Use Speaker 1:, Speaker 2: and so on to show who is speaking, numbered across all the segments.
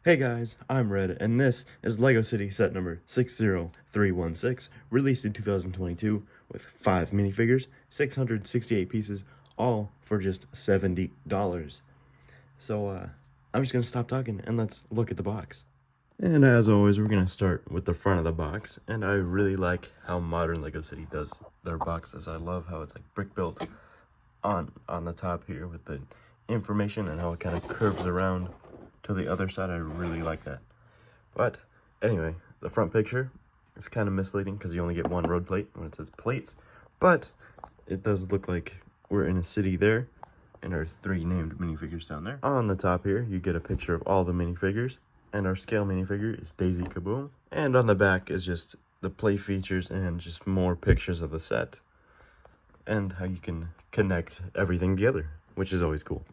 Speaker 1: Hey guys, I'm Red, and this is LEGO City set number 60316, released in 2022 with 5 minifigures, 668 pieces, all for just $70. So, I'm just gonna stop talking and let's look at the box. And as always, we're gonna start with the front of the box, and I really like how modern LEGO City does their boxes. I love how it's like brick built on the top here with the information and how it kind of curves around to the other side. I really like that. But anyway, the front picture is kind of misleading because you only get one road plate when it says plates, but it does look like we're in a city there, and our 3 named minifigures down there. On the top here, you get a picture of all the minifigures, and our scale minifigure is Daisy Kaboom, and on the back is just the play features and just more pictures of the set and how you can connect everything together, which is always cool.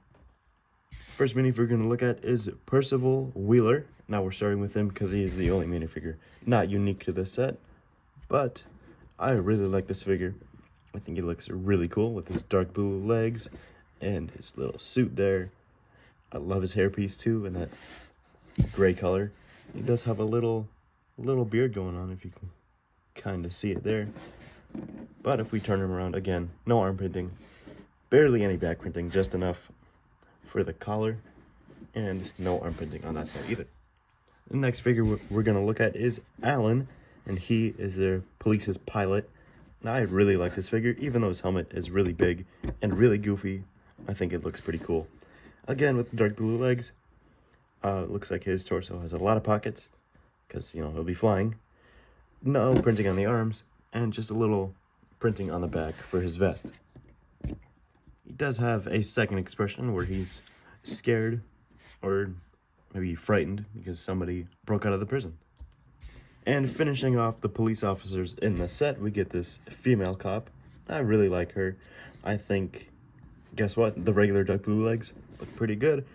Speaker 1: First minifigure we're going to look at is Percival Wheeler. Now we're starting with him because he is the only minifigure not unique to this set, but I really like this figure. I think he looks really cool with his dark blue legs and his little suit there. I love his hairpiece too, and that gray color. He does have a little beard going on, if you can kind of see it there. But if we turn him around, again, no arm printing, barely any back printing, just enough for the collar, and no arm printing on that side either. The next figure we're going to look at is Alan, and he is their police's pilot. Now, I really like this figure, even though his helmet is really big and really goofy. I think it looks pretty cool. Again, with the dark blue legs, looks like his torso has a lot of pockets, because, you know, he'll be flying. No printing on the arms, and just a little printing on the back for his vest. He does have a second expression where he's scared or maybe frightened because somebody broke out of the prison. And finishing off the police officers in the set, we get this female cop. I really like her. I think, guess what? The regular dark blue legs look pretty good.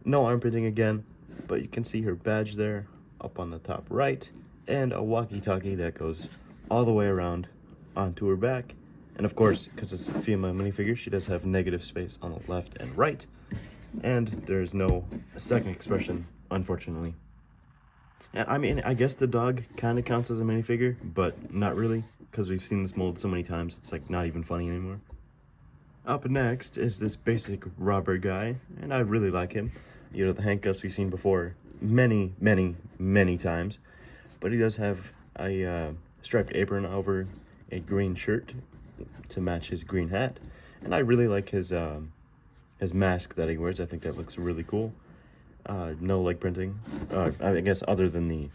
Speaker 1: No arm printing again, but you can see her badge there up on the top right, and a walkie-talkie that goes all the way around onto her back. And of course, because it's a female minifigure, she does have negative space on the left and right. And there's no second expression, unfortunately. And I mean, I guess the dog kind of counts as a minifigure, but not really, because we've seen this mold so many times, it's like not even funny anymore. Up next is this basic robber guy, and I really like him. You know, the handcuffs we've seen before many times. But he does have a striped apron over a green shirt to match his green hat, and I really like his mask that he wears. I think that looks really cool. No leg printing, I guess other than the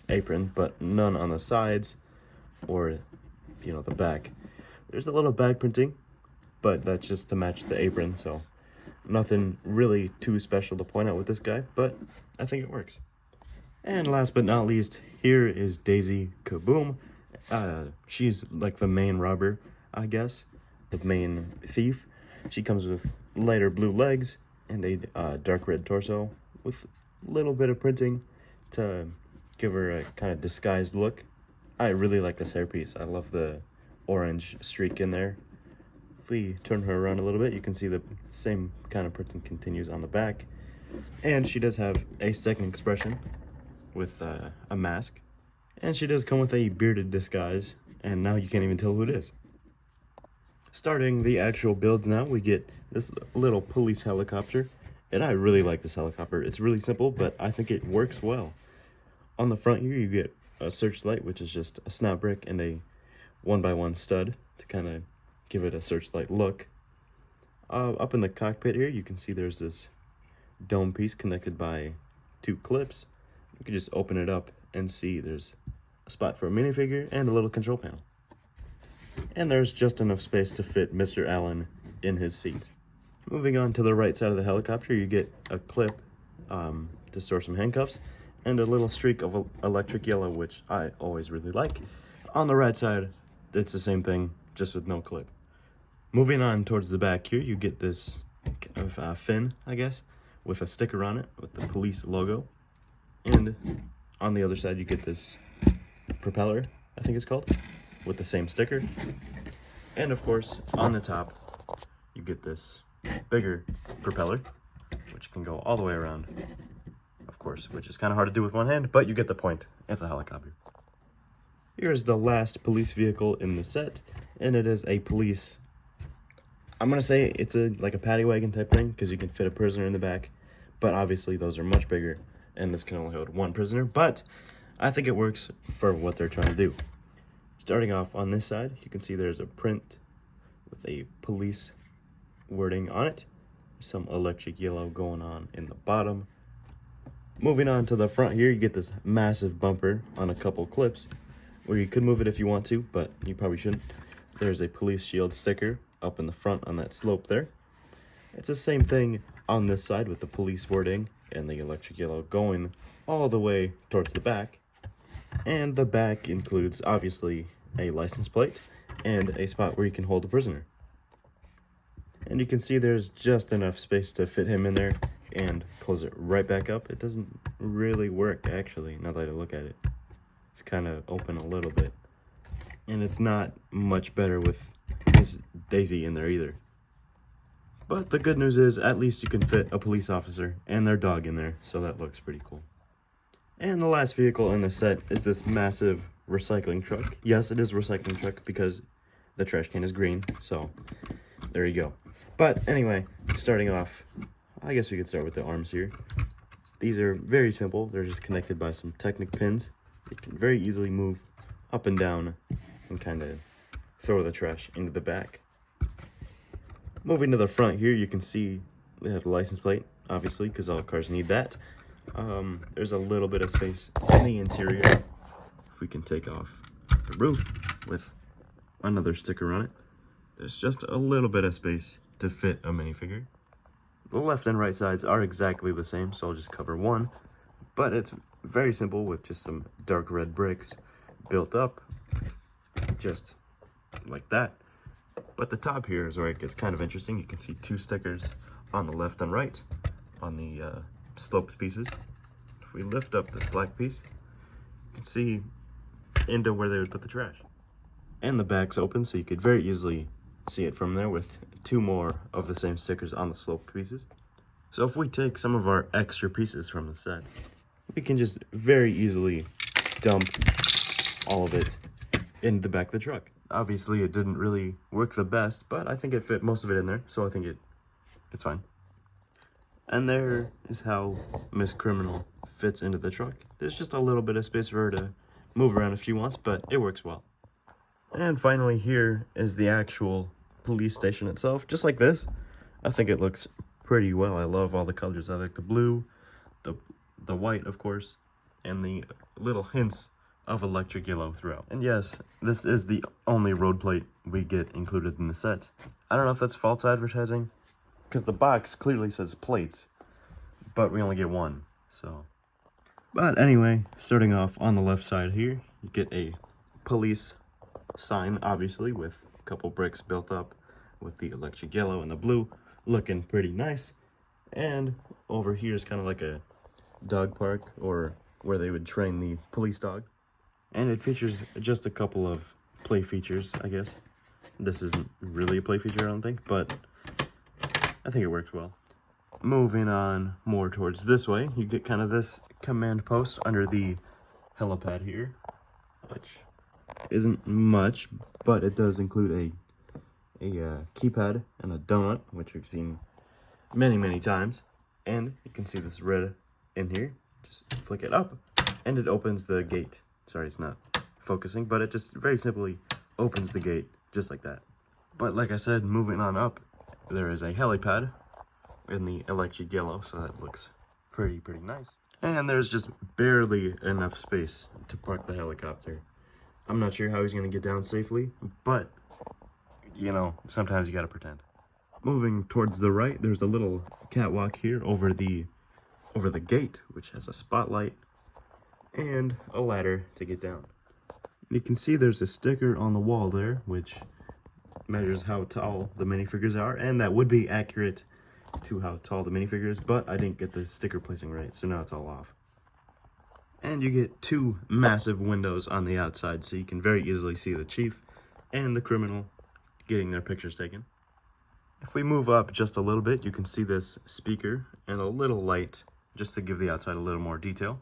Speaker 1: apron, but none on the sides or, you know, the back. There's a little back printing, but that's just to match the apron, so nothing really too special to point out with this guy, but I think it works. And last but not least, here is Daisy Kaboom. She's like the main robber, I guess, the main thief. She comes with lighter blue legs and a dark red torso with a little bit of printing to give her a kind of disguised look. I really like this hairpiece. I love the orange streak in there. If we turn her around a little bit, you can see the same kind of printing continues on the back. And she does have a second expression with a mask. And she does come with a bearded disguise, and now you can't even tell who it is. Starting the actual builds now, we get this little police helicopter, and I really like this helicopter. It's really simple, but I think it works well. On the front here, you get a searchlight, which is just a snap brick and a 1x1 stud to kind of give it a searchlight look. Up in the cockpit here, you can see there's this dome piece connected by 2 clips. You can just open it up and see there's a spot for a minifigure and a little control panel. And there's just enough space to fit Mr. Allen in his seat. Moving on to the right side of the helicopter, you get a clip to store some handcuffs and a little streak of electric yellow, which I always really like. On the right side, it's the same thing, just with no clip. Moving on towards the back here, you get this fin, I guess, with a sticker on it with the police logo. And on the other side, you get this propeller, I think it's called, with the same sticker. And of course, on the top, you get this bigger propeller, which can go all the way around, of course, course, which is kind of hard to do with one hand, but you get the point. It's a helicopter. Here's the last police vehicle in the set, and it is a police... I'm going to say it's like a paddy wagon type thing, because you can fit a prisoner in the back, but obviously those are much bigger, and this can only hold one prisoner, but I think it works for what they're trying to do. Starting off on this side, you can see there's a print with a police wording on it. Some electric yellow going on in the bottom. Moving on to the front here, you get this massive bumper on a couple clips, where you could move it if you want to, but you probably shouldn't. There's a police shield sticker up in the front on that slope there. It's the same thing on this side with the police wording and the electric yellow going all the way towards the back. And the back includes, obviously, a license plate and a spot where you can hold a prisoner. And you can see there's just enough space to fit him in there and close it right back up. It doesn't really work, actually, now that I look at it. It's kind of open a little bit. And it's not much better with Miss Daisy in there either. But the good news is, at least you can fit a police officer and their dog in there, so that looks pretty cool. And the last vehicle in the set is this massive recycling truck. Yes, it is a recycling truck because the trash can is green, so there you go. But anyway, starting off, I guess we could start with the arms here. These are very simple. They're just connected by some Technic pins. You can very easily move up and down and kind of throw the trash into the back. Moving to the front here, you can see they have a license plate, obviously, because all cars need that. There's a little bit of space in the interior. If we can take off the roof with another sticker on it, there's just a little bit of space to fit a minifigure. The left and right sides are exactly the same, so I'll just cover one. But it's very simple with just some dark red bricks built up, just like that. But the top here is where it gets kind of interesting. You can see two stickers on the left and right on the sloped pieces. If we lift up this black piece, you can see into where they would put the trash. And the back's open, so you could very easily see it from there with two more of the same stickers on the sloped pieces. So if we take some of our extra pieces from the set, we can just very easily dump all of it in the back of the truck. Obviously, it didn't really work the best, but I think it fit most of it in there, so I think it's fine. And there is how Miss Criminal fits into the truck. There's just a little bit of space for her to move around if she wants, but it works well. And finally, here is the actual police station itself, just like this. I think it looks pretty well. I love all the colors. I like the blue, the white, of course, and the little hints of electric yellow throughout. And yes, this is the only road plate we get included in the set. I don't know if that's false advertising, because the box clearly says plates, but we only get one, so. But anyway, starting off on the left side here, you get a police sign, obviously, with a couple bricks built up with the electric yellow and the blue, looking pretty nice. And over here is kind of like a dog park, or where they would train the police dog. And it features just a couple of play features, I guess. This isn't really a play feature, I don't think, but I think it works well. Moving on more towards this way, you get kind of this command post under the helipad here, which isn't much, but it does include a keypad and a donut, which we've seen many times. And you can see this red in here. Just flick it up, and it opens the gate. Sorry, it's not focusing, but it just very simply opens the gate, just like that. But like I said, moving on up, there is a helipad in the electric yellow, so that looks pretty nice. And there's just barely enough space to park the helicopter. I'm not sure how he's going to get down safely, but, you know, sometimes you got to pretend. Moving towards the right, there's a little catwalk here over the gate, which has a spotlight and a ladder to get down. You can see there's a sticker on the wall there, which measures how tall the minifigures are, and that would be accurate to how tall the minifigure is, but I didn't get the sticker placing right, so now it's all off. And you get two massive windows on the outside, so you can very easily see the chief and the criminal getting their pictures taken. If we move up just a little bit, you can see this speaker and a little light just to give the outside a little more detail.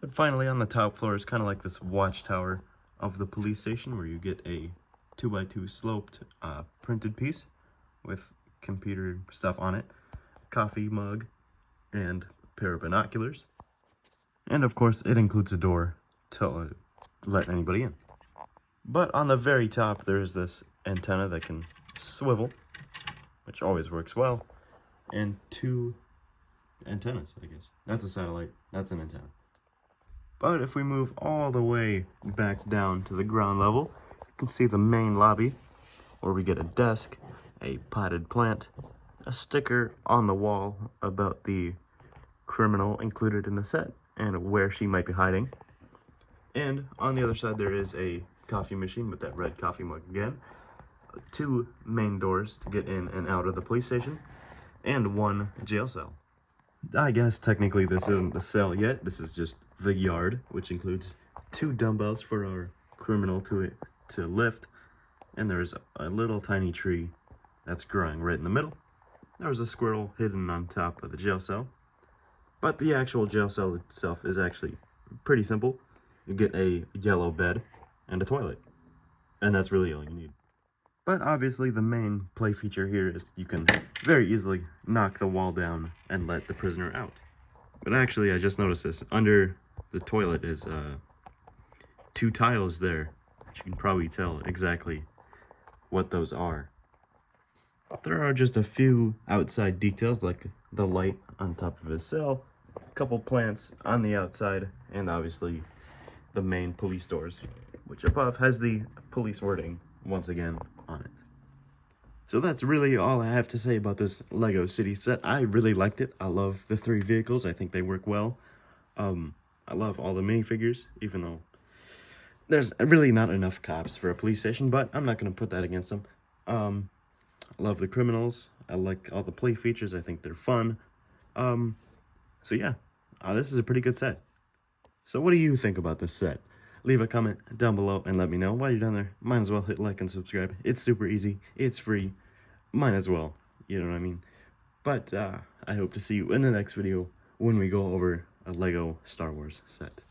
Speaker 1: But finally, on the top floor is kind of like this watchtower of the police station, where you get a 2x2 sloped printed piece with computer stuff on it, coffee mug, and a pair of binoculars. And of course, it includes a door to let anybody in. But on the very top, there is this antenna that can swivel, which always works well, and two antennas, I guess. That's a satellite, that's an antenna. But if we move all the way back down to the ground level, you can see the main lobby, where we get a desk, a potted plant, a sticker on the wall about the criminal included in the set and where she might be hiding. And on the other side, there is a coffee machine with that red coffee mug again, two main doors to get in and out of the police station, and one jail cell. I guess technically this isn't the cell yet, this is just the yard, which includes two dumbbells for our criminal to lift, and there's a little tiny tree that's growing right in the middle. There's a squirrel hidden on top of the jail cell, but the actual jail cell itself is actually pretty simple. You get a yellow bed and a toilet, and that's really all you need. But obviously the main play feature here is you can very easily knock the wall down and let the prisoner out. But actually, I just noticed this. Under the toilet is two tiles there. You can probably tell exactly what those are. There are just a few outside details, like the light on top of his cell, a couple plants on the outside, and obviously the main police doors, which above has the police wording once again on it. So that's really all I have to say about this Lego City set. I really liked it. I love the three vehicles. I think they work well. I love all the minifigures, even though there's really not enough cops for a police station, but I'm not going to put that against them. I love the criminals. I like all the play features. I think they're fun. So yeah, this is a pretty good set. So what do you think about this set? Leave a comment down below and let me know. While you're down there, might as well hit like and subscribe. It's super easy. It's free. Might as well. You know what I mean? But I hope to see you in the next video when we go over a Lego Star Wars set.